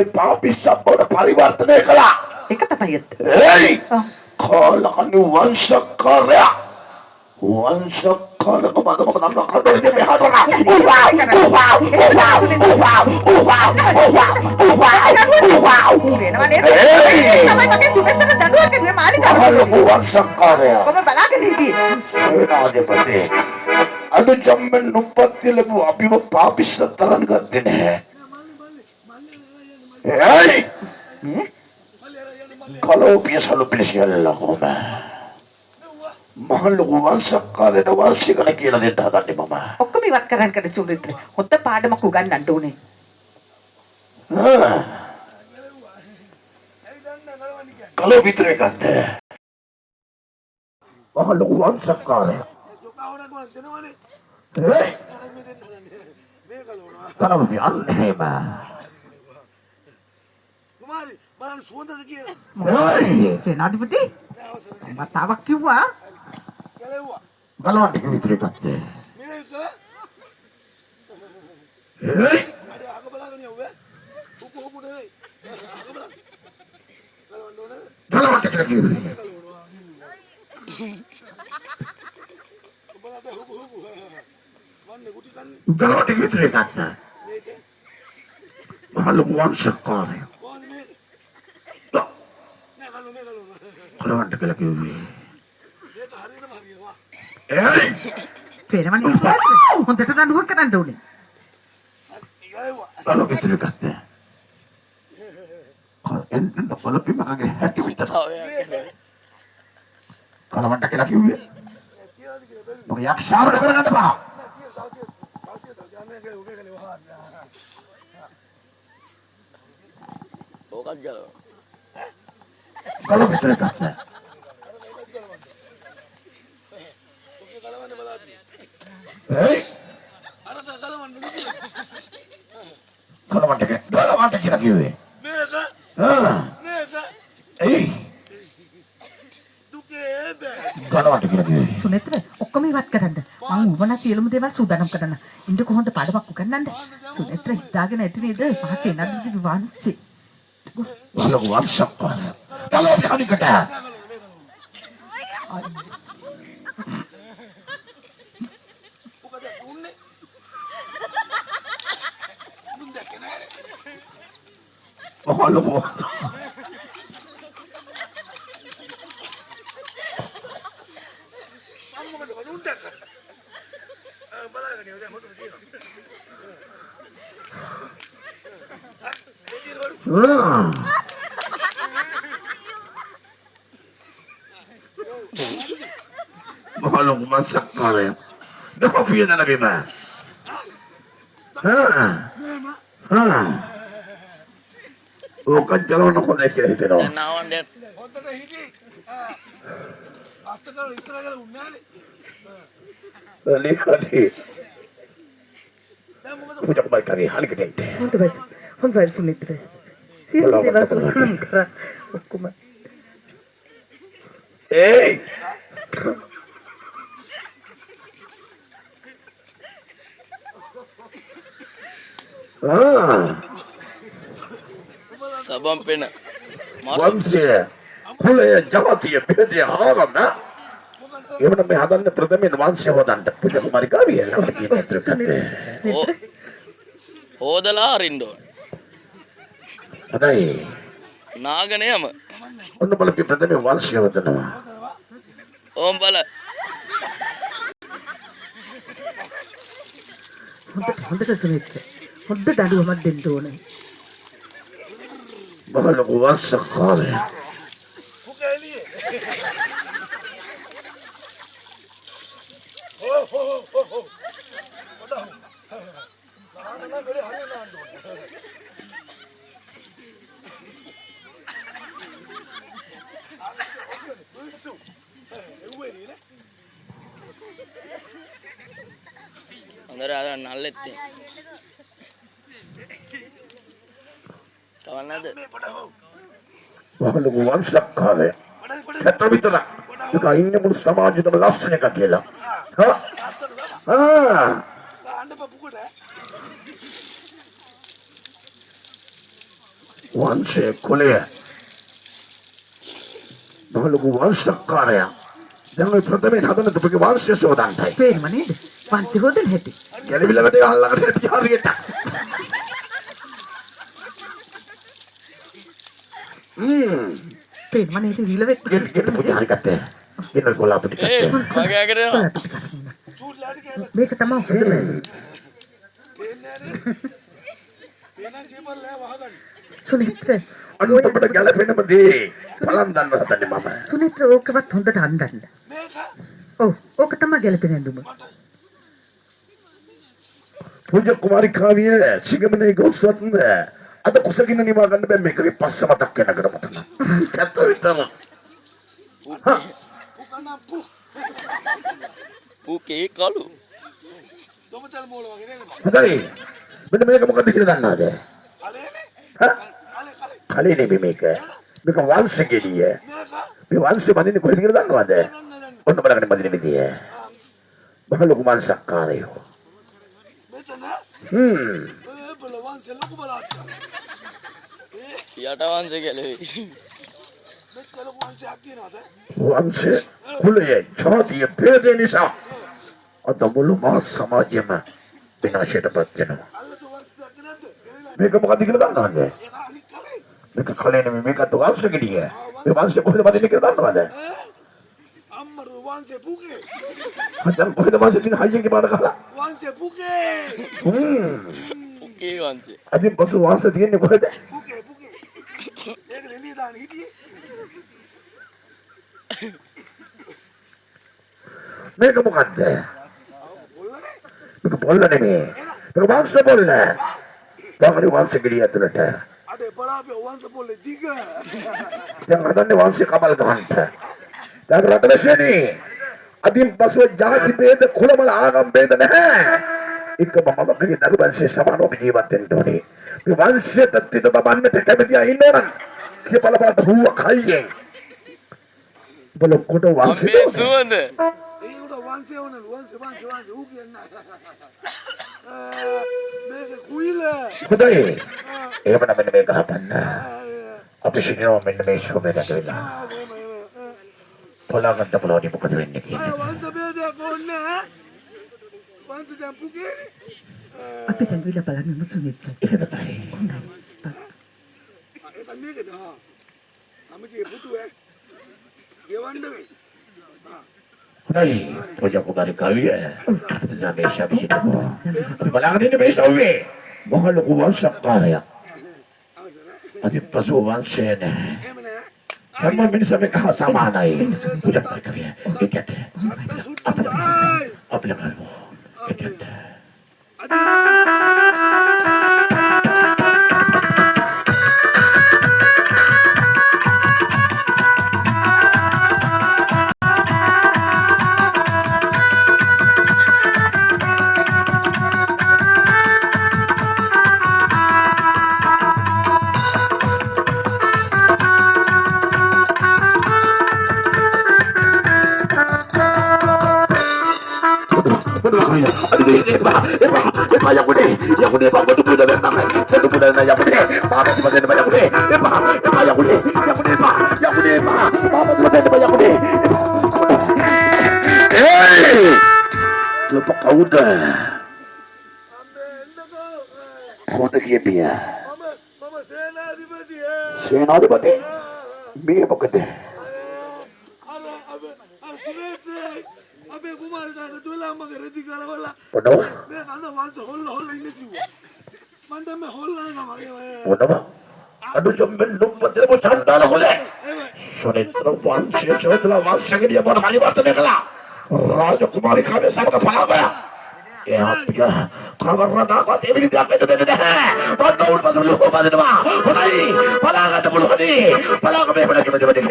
පාපිස්සප්පවට පරිවර්තනය කළා. ඒක තමයි ඇත්ත. ඒයි කාලකන්ණි වංශකාරයා වංශකාරක මදම දන්නවා කඩේ මෙහාට වෙනවා නේද? තමයි මගේ සුමෙත්තට දඬුවම් කරුවේ මාලිගාව. වංශකාරයා කොහොම බලාගෙන හිටියේ? සේනාධිපති අද ජම්මෙන් නුප්පත්ති ලැබුව අපිව පාපිස්ස තරන් ගත්තේ නැහැ. ඒයි කලෝපිය සලුපිලිසියල්ලා කොහොම මහලොකු වංශකාරයට වාසිකන කියලා දෙන්න හදන්නේ මම. ඔක්කොම ඉවත් කරන්න කඩ සුමිත්‍ර. හොත්ත පාඩමක් උගන්වන්න ඕනේ. කලෝපිත්‍රේ ගත්තේ මහලොකු වංශකාරය කලෝපිය අන්නේ සේනාධිපති මතාවක් කිව්වා ගලවන්න විතරේ ගත්තේ ගලවන්න කියලා කිව්වේ ගලවන්න විතරේ ගත්තා මහලොකු වංශකාරය කලවන්න කියලා කිව්වේ පේනවනේ හොඳට දඬුවම් කරන්න ඕනේ. බලෝ විතර ගත්තේ එන්න බලපි මගේ හැටි විතර කලවන්න කියලා කිව්වේ මොකද යක්ෂාරුඩ කරගන්න බා ඕකත් ගලව කලව විතර ගත්තා Hey! Kalau kita kiwe. Hey! Kalau kita kiwe. සුනේත්‍ර ඔක්කොම ඉවත් කරන්න. මම උවන සියලුම දේවල් සූදානම් කරන්න. ඉන්න කොහොමද පාඩමක් උගන්නන්නේ? සුනේත්‍ර හිතාගෙන ඇති නේද? පහසේ නදිදි වංශේ. Kalau වංශක් කරා. kalau කණිකට. Oh, look. Mahalong masak ka rin. Napapiyan na nabi ma. Bukan jalan aku naik kira itu no. Naon det. Lihat di. Punya kembali kami hal gede. හොඳ වෙයි සුමිත්‍ර. සියලු දේවල් සූදානම් කරා ඔක්කොම. Hey. Sabam pena. වංශය කුලය ජාතිය බෙදය ආගම එවන මේ හදන්න ප්‍රථමයෙන් වංශය හොදන්න පුජා කුමාරි කාවිය ළඟට කියන ඇත්තට හොදලා අරින්න ඕන. අදයි නාගනයම ඔන්න බලපි ප්‍රථමයෙන් වංශය හොදනවා ඕම් බල හොඳට සුමිත්‍ර. හොඳ දඬුවමක් දෙන්න ඕනේ. මහලොකු වංශකාරය හොඳට අර නල්ලෙත් කවන්නද මහලොකු වංශකාරය කැත විතරක් ඒක ඉන්නේ මුළු සමාජෙටම ලස්සන එක කියලා වංශයේ කුලය මහලොකු වංශකාරයා දැන් ඔය ප්‍රථමයෙන් හදන තුපගේ වංශය සෝදන්ටයි පේනව නේද? වංශය හොදන හැටි. ගැලවිලකට අල්ලකට පියාරියට පේනව නේද? රිලවෙක් ගෙට පුජාරි කත්තේ ඉන්න කොලාපටි ඒ කත්තේ මගේ අගරේවා මේක තමයි හොඳම. සුනිත්‍ර අන්තපට ගැලපෙනම දේ පලන් දන්න හදන්නේ මම සුනිත්‍ර ඕකවත් හොඳට අන්දන්න. ඔව් ඕක තමයි ගැලපෙන ඇඳුම. පූජ්‍ය කුමාරිකාවිය සිගමනේ ගොස්වත් අද කුසගින්න නිවා ගන්න බෑ මේකේ පස්ස මතක් වෙන කරමට නම් කැත්ත විතර පුකේ කලු හොඳයි මෙන්න මේක මොකද්ද කියලා දන්නවද කලේ නෙමෙයි මේක වංශ ගෙඩිය මේ වංශෙ බඳින්නේ කොහෙද කියලා දන්නවද ඔන්න බලන්න බඳින විදිය බහලොකු මංසක්කාරයෝ යට වංශ ගැලවි වංශ කුලය ජාතිය භේදය නිසා අද මුළු මහත් සමාජයම විනාශයට පත් වෙනවා මේක මොකද්ද කියලා දන්නවද මේක කලේ නෙමෙයි මේක අත වංශ ගෙඩිය මේ වංශය කොහෙද බඳින්නේ කියලා දන්නවද අම්මරු වංශේ පුකේ දැන් කොහෙද වංශය තියෙන හයියන්ගේ බාර ගහලා වංශේ පුකේ පුකේ වංශ අදින් පසු වංශය තියෙන්නේ කොහෙද පුකේ ඒක දෙලිය දාන හිටියේ මේක මොකද්ද පොල්ලනේ මේක පොල්ල නෙමෙයි මේක වංශ පොල්ල දැන් වංශ ගෙඩිය ඇතුළට අද බලාපේ වංශ පොල්ලේ දිග දැන් හදන්නේ වංශය කබල් ගන්නට දැන් රටවැසියනි අදින් පසුව ජාති ભેද කුලමල ආගම් ભેද නැහැ එකම මමගේ දරු වංශයේ සමානව ජීවත් වෙන්න ඕනේ මේ වංශයට තිත තබන්නට කැමති අය ඉන්නවනම් කිය බලපෑට හුව කයියෙන් බල කොට වංශය මේ සුවඳ ඒකට වංශේ වුණා වංශ ඌ කියන්නේ මේක කුයිල හොඳයි එහෙමනම් මෙන්න මේක හපන්න අපි සිටිනවා මෙන්න මේ ශෝභයට වෙලා පොළගන්න පුළුවන් මොකද වෙන්නේ කියන්නේ වංශ බේදයක් ඕනේ වංශ දැන් පුකේනේ අපි සංවිල බලන්න සුනිත්‍ර. ඒක තමයි ඒක මේකද අමගේ පුතුවේ ගෙවන්න වෙයි හොඳයි පොජා කුමාරිකාවිය අද මේ ශාබිෂිටකෝ අපි බලන්න ඉන්නේ මේ ශෝභේ මොහලකු වංශකාරයා අද පසු වංශය නැහැ එහෙම නෑ හැම මිනිස්සම එක හා සමානයි පොජා කුමාරිකාවිය ඒකට අපි ළඟ ඒකට මම සේනාධිපතිය සේනාධිපති මේ මොකද අර සුරේට්‍රේ අපේ කුමාරයාට දුවලා මගේ රෙදි ගලවලා මොනවා මේ අන්න වංශ හොල්ල ඉන්නේ කිව්වා මම දැන් මේ හොල්ලනවා මගේ මොනවා අඩු ජම්බෙන් නුඹතේ මොචන්දාල හොලේ සොනෙත්‍ර වංශය චෝදලා වංශගෙඩිය මොන පරිවර්තනය කළා රාජකුමාරිකාවේ සමග පලාගයා අපිට කවරදාකවත් එවිලි දෙයක් වෙන්න දෙන්නේ නැහැ. මොන්න උන් පසු ලෝක බදිනවා. හොඳයි. පලාගන්න පුළුවනි. පලාග මේ වෙලකෙ මෙතන දෙන්න.